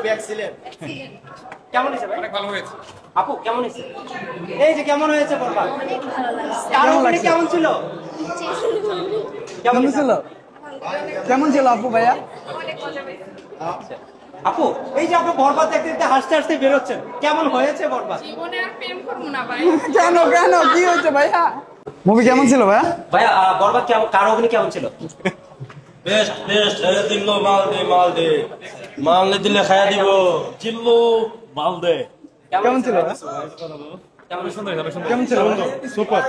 খুবই এক্সিলেন্ট। কেমন হয়েছে ভাই? অনেক ভালো হয়েছে। আপু কেমন হয়েছে? এই যে কেমন হয়েছে বরবাদ? অনেক ভালো লাগছে। কেমন লাগছে? কেমন ছিল? কেমন ছিল? কেমন ছিল আপু ভাইয়া? অনেক মজা পেয়েছি। আপু এই যে আপনি বরবাদ দেখতে দেখতে হাসতে হাসতে বেরোচ্ছেন, কেমন হয়েছে বরবাদ? জীবনে আর প্রেম করবো না ভাই। কেন কেন কি হয়েছে ভাইয়া? মুভি কেমন ছিল ভাইয়া? ভাইয়া বরবাদ কেমন, কার অভিনয় কেমন ছিল? বেস্ট বেস্ট, দিল্লো মাল দে মাল দে, মাল না দিলে খায়া দিব, চিল্লো মাল দে। কেমন ছিল ভাইয়া? কেমন সুন্দর কেমন ছিল? সুপার।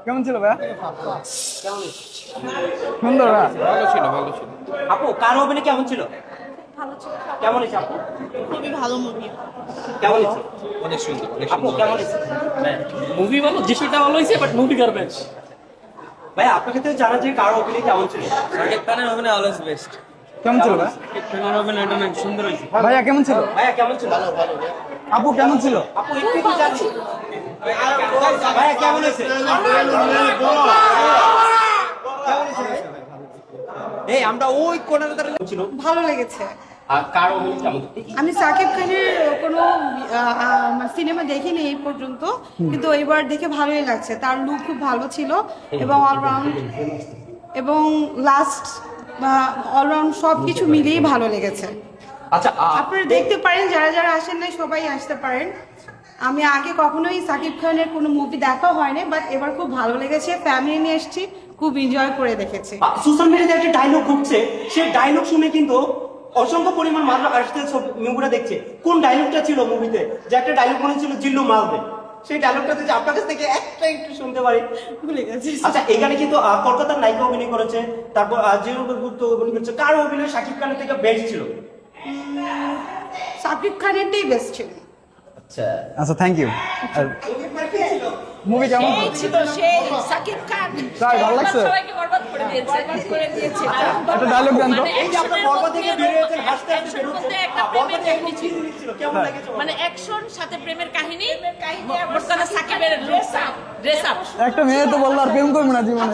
কেমন ছিল ভাইয়া? কেমন? সুন্দর ভাইয়া। ভালো ছিল, ভালো ছিল। আপু কার অভিনয় কেমন ছিল? ভালো ছিল। কেমন হয়েছে আপু? খুবই ভালো মুভি। কেমন হয়েছে অনেক সুন্দর, অনেক আপু? সুন্দর। কেমন হয়েছে? মুভি ভালো, দৃশ্যটা ভালো হয়েছে, বাট মুভি গার্বেজ। ভাই আপনাকে তো জানা যে কার অভিনয় কেমন ছিল? শাকিব খানের অভিনয় অলওয়েজ বেস্ট। কেমন ছিল ভাইয়া? অভিনয়টা অনেক সুন্দর হয়েছে। ভাইয়া কেমন ছিল? ভাইয়া কেমন ছিল? আপু কেমন ছিল? আপু একটু কি জানি? ভাইয়া কেমন হয়েছে? এই আমরা ওই কোণাতে দাঁড়িয়ে ছিল। ভালো লেগেছে। আর কার অভিনয় কেমন? আমি সাকিব খানের কোনো সিনেমা দেখিনি এই পর্যন্ত, কিন্তু এবার দেখে ভালোই লাগছে। তার লুক খুব ভালো ছিল এবং অলরাউন্ড এবং লাস্ট বা অলরাউন্ড সব কিছু মিলিয়েই ভালো লেগেছে। আচ্ছা আপনারা দেখতে পারেন, যারা যারা আসেন নাই সবাই আসতে পারেন। আমি আগে কখনোই সাকিব খানের কোনো মুভি দেখা হয়নি, বাট এবার খুব ভালো লেগেছে। ফ্যামিলি নিয়ে এসেছি, খুব এনজয় করে দেখেছি। সোশ্যাল মিডিয়াতে একটা ডায়লগ ঘুরছে, সেই ডায়লগ শুনে কিন্তু অসংখ্য পরিমাণ মানুষ আসতে মুভিটা দেখছে। কোন ডায়লগটা ছিল মুভিতে? যে একটা ডায়লগ মনে ছিল জিল্লু মালদে, সেই ডায়লগটাতে যে আপনার কাছ থেকে একটা একটু শুনতে পারি। ভুলে গেছি। আচ্ছা এখানে কিন্তু কলকাতার নায়িকা অভিনয় করেছে, তারপর জিনুল গুপ্ত অভিনয় করেছে। কার অভিনয় শাকিব খানের থেকে বেস্ট ছিল? সাকিব খানেরটাই বেস্ট ছিল। আচ্ছা আচ্ছা থ্যাংক ইউ। মুভি কেমন ছিল সেই সাকিব খান। তাই ভালো লাগছে? সবাইকে বরবাদ করে দিয়েছে, করে দিয়েছে। একটা ডায়লগ দেন তো। এই যে আপনি বরবাদ থেকে বের হয়েছেন, হাসতে হাসতে বের হচ্ছেন, একটা বরবাদ প্রেমের একদম কাহিনী ছিল, কেমন লেগেছে? মানে অ্যাকশন সাথে প্রেমের কাহিনী, বর্তমানে সাকিবের ড্রেস আপ। একটা মেয়ে তো বললো আর প্রেম করবো না জীবনে,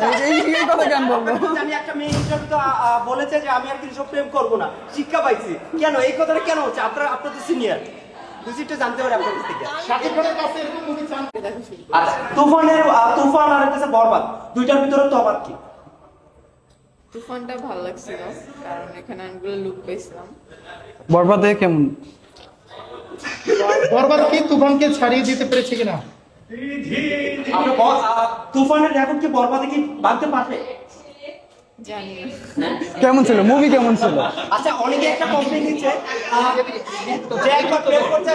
এই কথা কেন বলবো? আমি একটা মেয়ে হিসেবে তো বলেছে যে আমি একদিন সব প্রেম করবো না, শিক্ষা পাইছি। কেন এই কথাটা কেন হচ্ছে? আপনার তো সিনিয়র, বুঝিটা জানতে পারি আপনার কাছ থেকে। আচ্ছা তুফান আর হচ্ছে বরবাদ, দুইটার ভিতরে তফাৎ কি? তুফানটা ভালো লাগছিল কারণ এখানে অনেকগুলো লুক পেয়েছিলাম। বরবাদে কেমন? বরবাদ কি তুফানকে ছাড়িয়ে দিতে পেরেছে কিনা? তুফানের রেকর্ড কি বরবাদে কি ভাঙতে পারবে? জানি না। কেমন ছিল মুভি? কেমন ছিল? আচ্ছা অনেকে একটা কমপ্লেইন দিচ্ছে যে একবার প্রেম করছে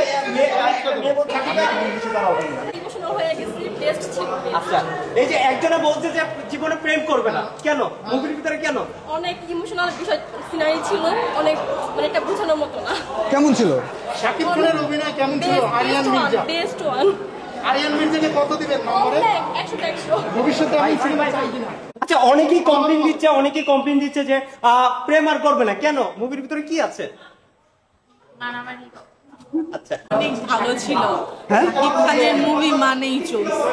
ইমোশনাল হয়ে গেছি, টেস্ট ছিল। আচ্ছা এই যে একজনে বলছে যে জীবনে প্রেম করবে না, কেন মুভির ভিতরে কেন? অনেক ইমোশনাল বিষয় সিনারি ছিল, অনেক মানে এটা বোঝানোর মতো না। কেমন ছিল? শাকিব খানের অভিনয় কেমন ছিল? Aryan Mirza, best one. আরিয়ান মির্জাকে কত দিবেন নম্বরে? 100 ভবিষ্যতে আমি সিনেমা চাই কিনা? আচ্ছা অনেকেই কমপ্লেইন দিচ্ছে যে প্রেম আর করবে না, কেন মুভির ভিতরে কি আছে? আচ্ছা অনেক ভালো ছিল। সাকিব খানের মুভি মানেই চলছে।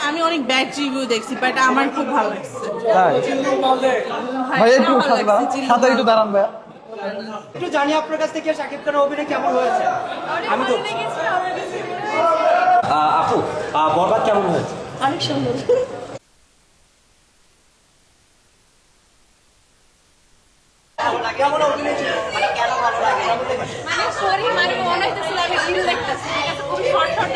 আমি অনেক ব্যাড রিভিউ দেখছি, বাট আমার খুব ভালো লাগছে। ভাই একটু সাথে একটু দাঁড়ান ভাইয়া। একটু জানি আপনার কাছ থেকে শাকিব খানের অভিনয় কেমন হয়েছে? আমি তো আপু বরবাদ কেমন হয়েছে? অনেক সুন্দর। কেমন অভিনয় ছিল? মানে কেন ভালো লাগে? মানে সরি মানে মনে হইতেছিল আমি রিল দেখতেছি, ঠিক আছে? খুব শর্ট শর্ট